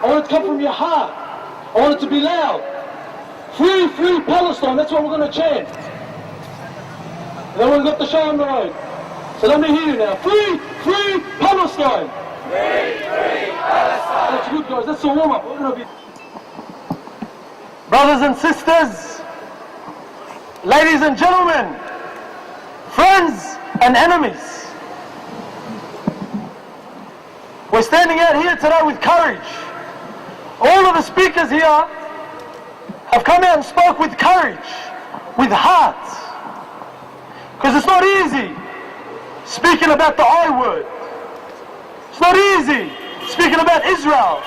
I want it to come from your heart. I want it to be loud. Free, free Palestine. That's what we're going to chant. And then we've got the show on the road. So let me hear you now. Free, free Palestine. Free, free Palestine. That's good, guys. That's the warm-up. We're going to be... Brothers and sisters, ladies and gentlemen, friends and enemies, we're standing out here today with courage. All of the speakers here have come out and spoke with courage, with heart. Because it's not easy speaking about the I word. It's not easy speaking about Israel.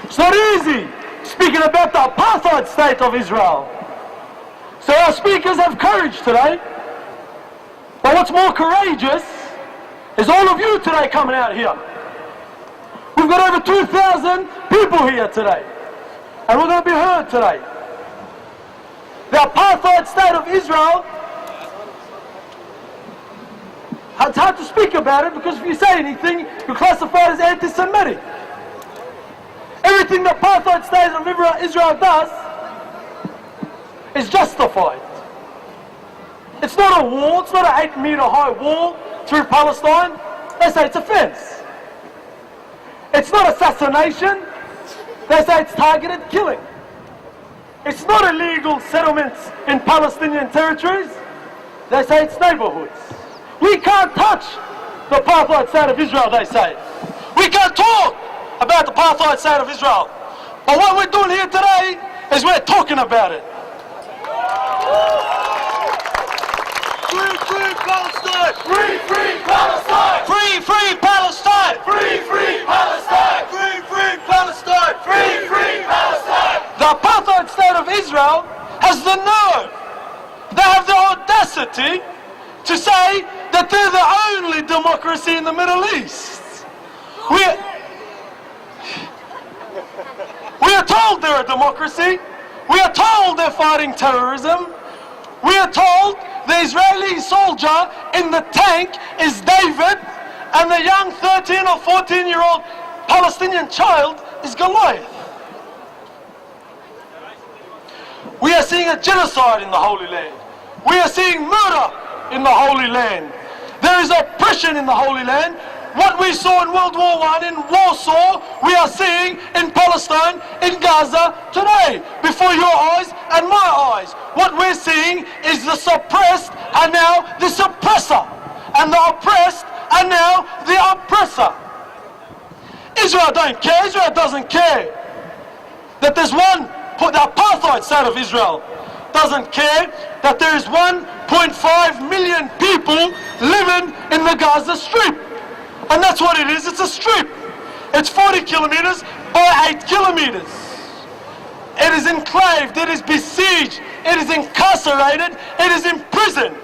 It's not easy speaking about the apartheid state of Israel. So our speakers have courage today. But what's more courageous is all of you today coming out here. We've got over 2,000 people here today. And we're going to be heard today. The apartheid state of Israel, it's hard to speak about it because if you say anything, you're classified as anti-Semitic. Everything the apartheid state of Israel does is justified. It's not a wall, it's not an 8-meter high wall through Palestine. They say it's a fence. It's not assassination. They say it's targeted killing. It's not illegal settlements in Palestinian territories. They say it's neighborhoods. We can't touch the apartheid state of Israel, they say. We can't talk about the apartheid state of Israel. But what we're doing here today is we're talking about it. Free, free Palestine! Free, free Palestine! Free, free Palestine! Free, free Palestine! Free, free Palestine! Free, free Palestine! The apartheid state of Israel has the nerve, they have the audacity to say that they're the only democracy in the Middle East. We are told they're a democracy. We are told they're fighting terrorism. We are told the Israeli soldier in the tank is David and the young 13 or 14-year-old Palestinian child is Goliath. We are seeing a genocide in the Holy Land. We are seeing murder in the Holy Land. There is oppression in the Holy Land. What we saw in World War I in Warsaw, we are seeing in Palestine, in Gaza today, before your eyes and my eyes. What we're seeing is the suppressed are now the suppressor, and the oppressed are now the oppressor. Israel don't care. Israel doesn't care that there's one. The apartheid state of Israel doesn't care that there is 1.5 million people living in the Gaza Strip. And that's what it is, it's a strip. It's 40 kilometers by 8 kilometers. It is enclaved, it is besieged, it is incarcerated, it is imprisoned.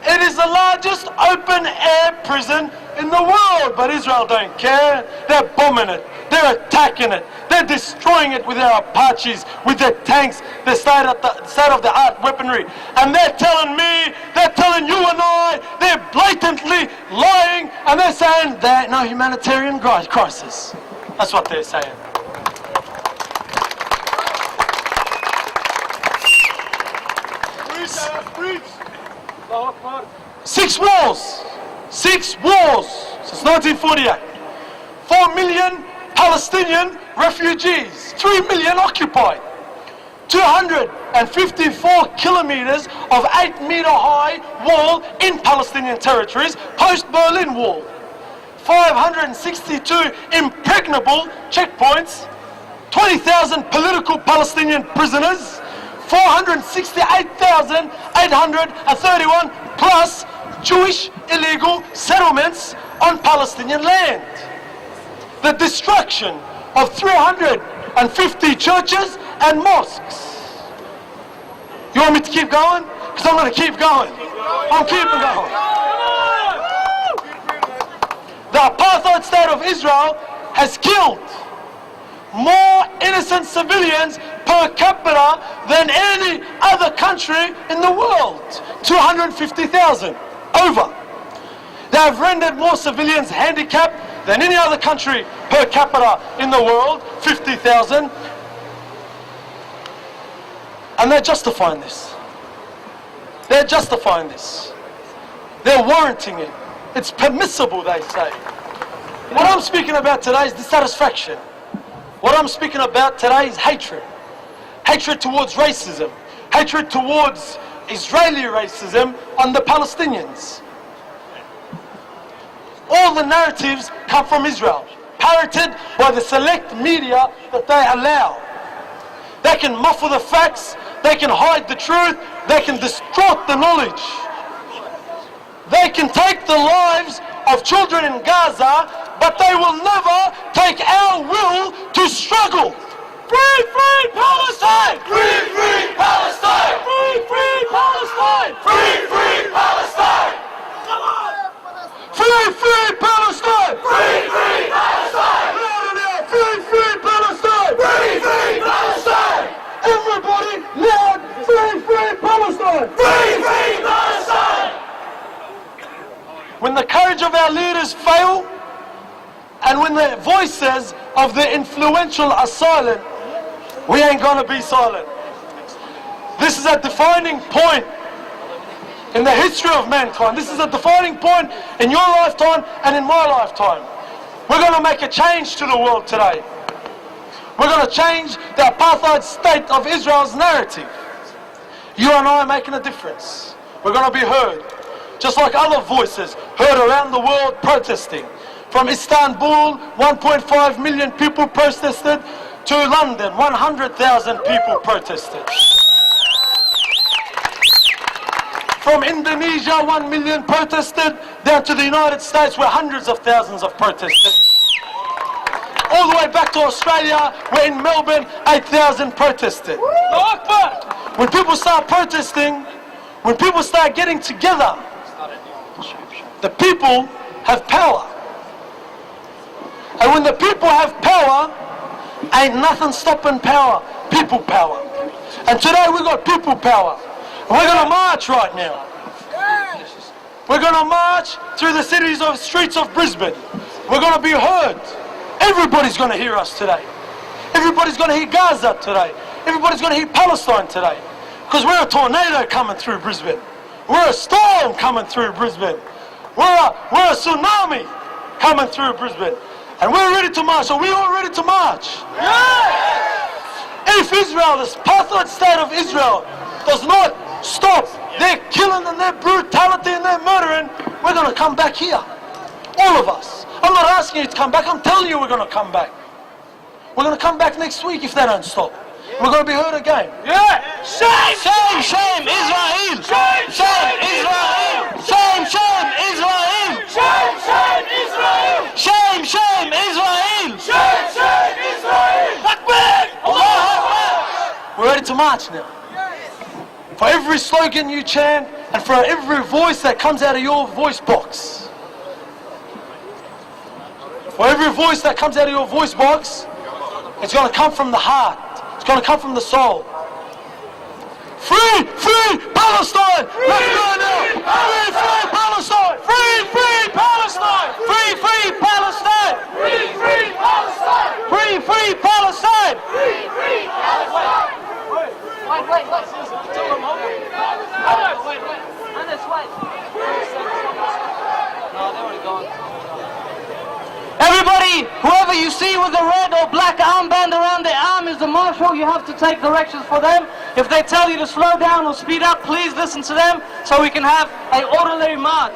It is the largest open-air prison in the world, but Israel don't care. They're bombing it, they're attacking it, they're destroying it with their Apaches, with their tanks, their state-of-the-art weaponry. And they're telling me, they're telling you and I, they're blatantly lying, and they're saying there ain't no humanitarian crisis. That's what they're saying. Six wars since 1948. 4 million Palestinian refugees, 3 million occupied. 254 kilometers of 8-meter high wall in Palestinian territories, post-Berlin Wall. 562 impregnable checkpoints, 20,000 political Palestinian prisoners, 468,831 plus Jewish illegal settlements on Palestinian land. The destruction of 350 churches and mosques. You want me to keep going? Because I'm going to keep going. I'm keeping going. The apartheid state of Israel has killed more innocent civilians per capita than any other country in the world. 250,000. Over. They have rendered more civilians handicapped than any other country per capita in the world, 50,000. And they're justifying this. They're justifying this. They're warranting it. It's permissible, they say. What I'm speaking about today is dissatisfaction. What I'm speaking about today is hatred. Hatred towards racism. Hatred towards Israeli racism on the Palestinians. All the narratives come from Israel, parroted by the select media that they allow. They can muffle the facts, they can hide the truth, they can distort the knowledge. They can take the lives of children in Gaza, but they will never take our will to struggle. Free, free Palestine! Free, free Palestine! Free, free Palestine! Free, free Palestine! Free, free Palestine! Free, free Palestine! Louder now! Free, free Palestine! Free, free Palestine! Everybody loud! Free, free Palestine! Free, free Palestine! When the courage of our leaders fail, and when the voices of the influential are silent, we ain't gonna be silent. This is a defining point in the history of mankind. This is a defining point in your lifetime and in my lifetime. We're gonna make a change to the world today. We're gonna change the apartheid state of Israel's narrative. You and I are making a difference. We're gonna be heard. Just like other voices heard around the world protesting. From Istanbul, 1.5 million people protested, to London, 100,000 people protested. From Indonesia, 1 million protested, down to the United States where hundreds of thousands have protested. All the way back to Australia, where in Melbourne, 8,000 protested. When people start protesting, when people start getting together, the people have power. And when the people have power, ain't nothing stopping power. People power. And today we got people power. And we're going to march right now. We're going to march through the streets of Brisbane. We're going to be heard. Everybody's going to hear us today. Everybody's going to hear Gaza today. Everybody's going to hear Palestine today. Because we're a tornado coming through Brisbane. We're a storm coming through Brisbane. We're a tsunami coming through Brisbane. And we're ready to march. Are we all ready to march? Yes! If Israel, this apartheid state of Israel, does not stop their killing and their brutality and their murdering, we're going to come back here. All of us. I'm not asking you to come back. I'm telling you we're going to come back. We're going to come back next week if they don't stop. We're going to be heard again. Yeah! Shame, shame, shame, Israel! Shame, Shame, Israel! Shame, shame, Israel! Shame, shame, Israel! Shame, shame, Israel! Shame, shame, Israel! Takbir! Allah Akbar! We're ready to march now. For every slogan you chant and for every voice that comes out of your voice box. For every voice that comes out of your voice box, it's going to come from the heart. It's going to come from the soul. Free, free Palestine! Let's go now! Free, free Palestine! Free, free Palestine! Free, free Palestine! Free, free Palestine! Free, free Palestine! Free, free Palestine! Wait. Hannes, wait. No, they already gone. Everybody, whoever you see with a red or black armband around their arm is the marshal. You have to take directions for them. If they tell you to slow down or speed up, please listen to them so we can have an orderly march.